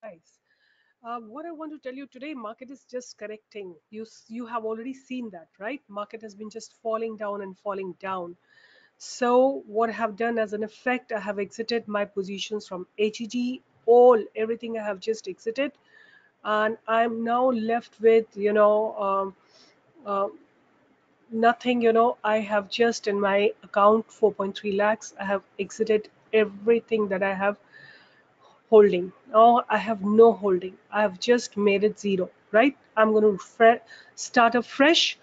Nice. What I want to tell you today, market is just correcting. You have already seen that, right? Market has been just falling down and falling down. So what I have done as an effect, I have exited my positions from HEG, everything I have just exited, and I'm now left with uh, nothing. I have just in my account 4.3 lakhs. I have exited everything that I have holding. Now I have no holding. I have just made it zero, right? I'm going to start afresh.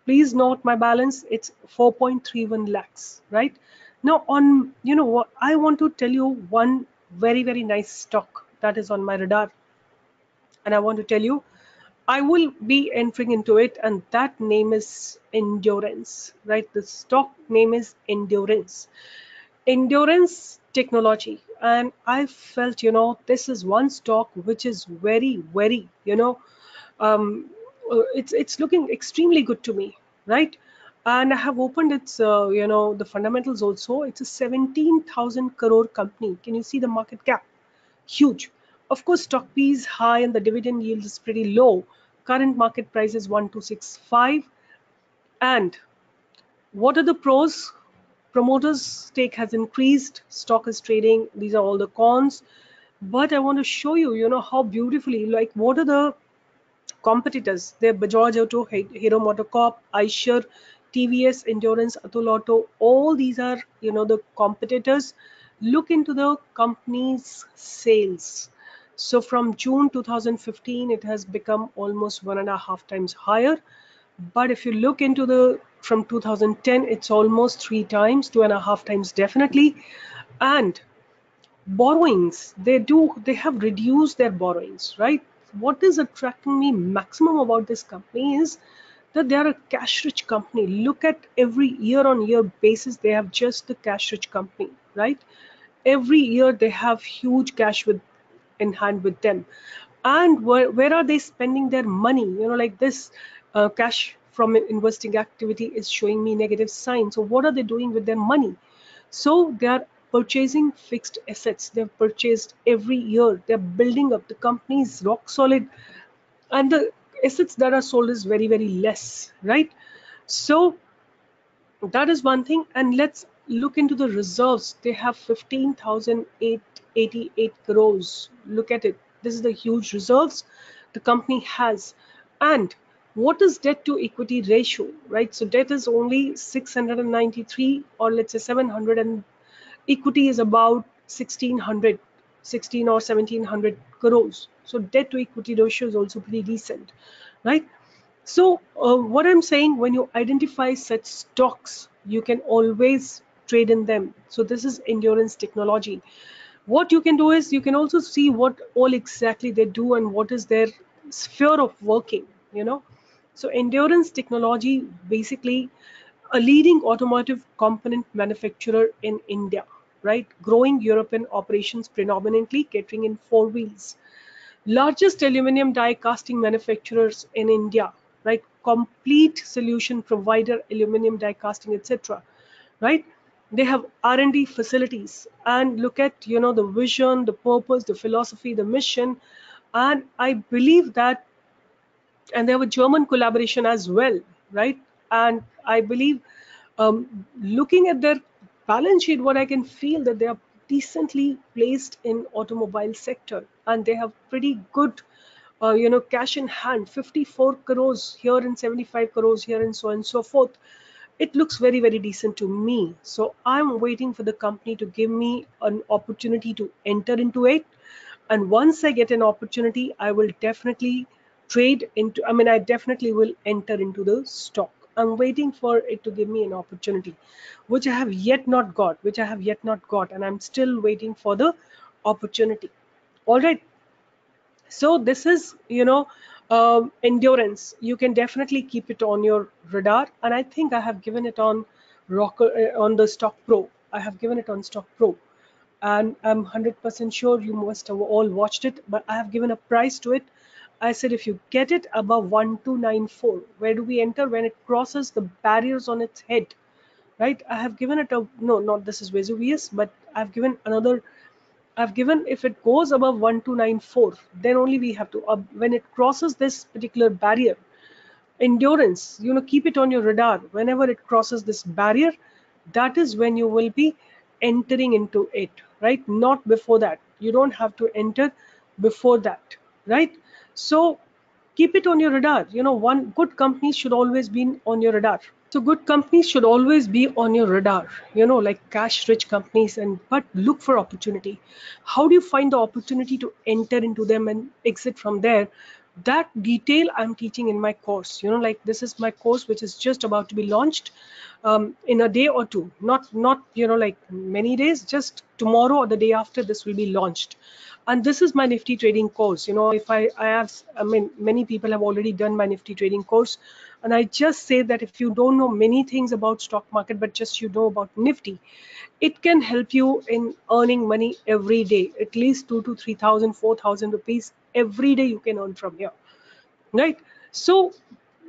Please note my balance. It's 4.31 lakhs, right? Now on, what I want to tell you one very nice stock that is on my radar, and I want to tell you I will be entering into it, and that name is Endurance, right? The stock name is Endurance Technology. And I felt, this is one stock which is very, um, it's looking extremely good to me, right? And I have opened its, the fundamentals also. It's a 17,000 crore company. Can you see the market cap? Huge. Of course, stock P is high and the dividend yield is pretty low. Current market price is 1265. And what are the pros? Promoters stake has increased, stock is trading. These are all the cons. But I want to show you, how beautifully, like what are the competitors? They're Bajaj Auto, Hero Motocorp, Eicher, TVS, Endurance, Atul Auto. All these are, the competitors. Look into the company's sales. So from June 2015, it has become almost 1.5 times higher. But if you look into the from 2010, it's almost 3 times, 2.5 times definitely. And borrowings, they have reduced their borrowings, right? What is attracting me maximum about this company is that they are a cash rich company. Look at every year on year basis, they have just the cash rich company, right? Every year they have huge cash with in hand with them. And where are they spending their money? Like this, cash from investing activity is showing me negative signs. So what are they doing with their money? So they are purchasing fixed assets. They've purchased every year. They're building up. The company is rock solid, and the assets that are sold is very less, right? So that is one thing. And let's look into the reserves. They have 15,888 crores. Look at it. This is the huge reserves the company has. And what is debt to equity ratio, right? So debt is only 693, or let's say 700, and equity is about 1600, 16 or 1700 crores. So debt to equity ratio is also pretty decent, right? So what I'm saying, when you identify such stocks, you can always trade in them. So this is Endurance Technology. What you can do is you can also see what all exactly they do and what is their sphere of working, So Endurance Technology, basically a leading automotive component manufacturer in India, right? Growing European operations predominantly catering in four wheels. Largest aluminum die casting manufacturers in India, right? Complete solution provider, aluminum die casting, etc. Right? They have R&D facilities, and look at the vision, the purpose, the philosophy, the mission, and I believe that, and they have a German collaboration as well, right? And I believe, looking at their balance sheet, what I can feel that they are decently placed in automobile sector, and they have pretty good, cash in hand, 54 crores here and 75 crores here, and so on and so forth. It looks very decent to me. So I'm waiting for the company to give me an opportunity to enter into it. And once I get an opportunity, I will definitely trade into, I mean, I definitely will enter into the stock. I'm waiting for it to give me an opportunity, which I have yet not got, and I'm still waiting for the opportunity. All right. So this is, endurance. You can definitely keep it on your radar, and I think I have given it on on the Stock Pro. I have given it on Stock Pro, and I'm 100% sure you must have all watched it. But I have given a price to it. I said if you get it above 1294, where do we enter? When it crosses the barriers on its head, right? I have given it a, no, not this is Vesuvius, but I've given another I've given if it goes above 1294, then only we have to, when it crosses this particular barrier, endurance, keep it on your radar. Whenever it crosses this barrier, that is when you will be entering into it, right? Not before that. You don't have to enter before that, right? So keep it on your radar. One good company should always be on your radar. So good companies should always be on your radar, like cash rich companies, and but look for opportunity. How do you find the opportunity to enter into them and exit from there? That detail I'm teaching in my course. Like this is my course which is just about to be launched in a day or two. Not like many days, just tomorrow or the day after this will be launched. And this is my Nifty trading course. If I have, I mean, many people have already done my Nifty trading course, and I just say that if you don't know many things about stock market, but just you know about Nifty, it can help you in earning money every day, at least 2 to 3,000, 4,000 rupees every day you can earn from here, right? So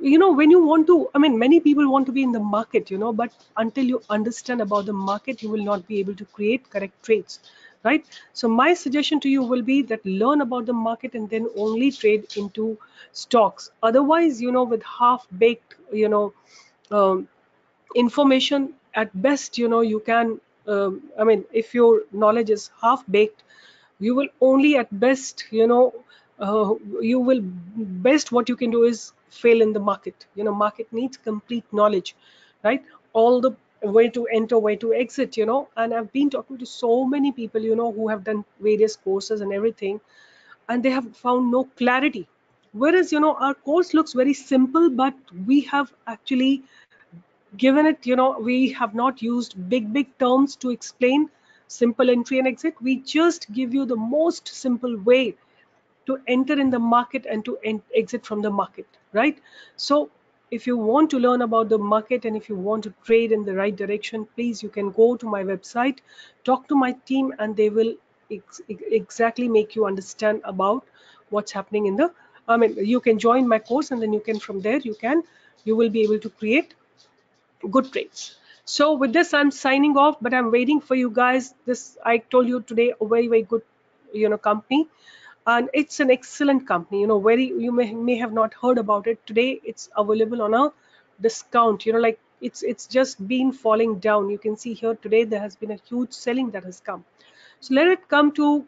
when you want to, I mean, many people want to be in the market, but until you understand about the market, you will not be able to create correct trades, right? So my suggestion to you will be that learn about the market and then only trade into stocks. Otherwise, with half baked um, information, at best, you can I mean, if your knowledge is half baked, you will only at best, you will best what you can do is fail in the market. Market needs complete knowledge, right? All the way to enter, way to exit, and I've been talking to so many people, who have done various courses and everything, and they have found no clarity. Whereas, our course looks very simple, but we have actually given it, we have not used big terms to explain simple entry and exit. We just give you the most simple way to enter in the market and to exit from the market, right? So if you want to learn about the market and if you want to trade in the right direction, please, you can go to my website, talk to my team, and they will exactly make you understand about what's happening in the, I mean, you can join my course, and then you can, from there, you will be able to create good trades. So with this, I'm signing off, but I'm waiting for you guys. This, I told you today, a very good company, and it's an excellent company. Very, you may have not heard about it. Today it's available on a discount. Like it's just been falling down. You can see here today there has been a huge selling that has come. So let it come to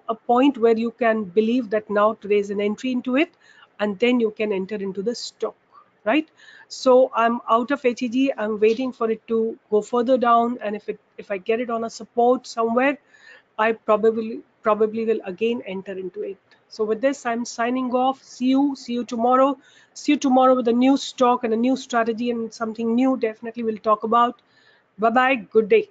a point where you can believe that now today is an entry into it, and then you can enter into the stock, right? So I'm out of HEG. I'm waiting for it to go further down, and if I get it on a support somewhere, I probably will again enter into it. So with this, I'm signing off. See you tomorrow. See you tomorrow with a new stock and a new strategy and something new. Definitely we'll talk about. Bye bye. Good day.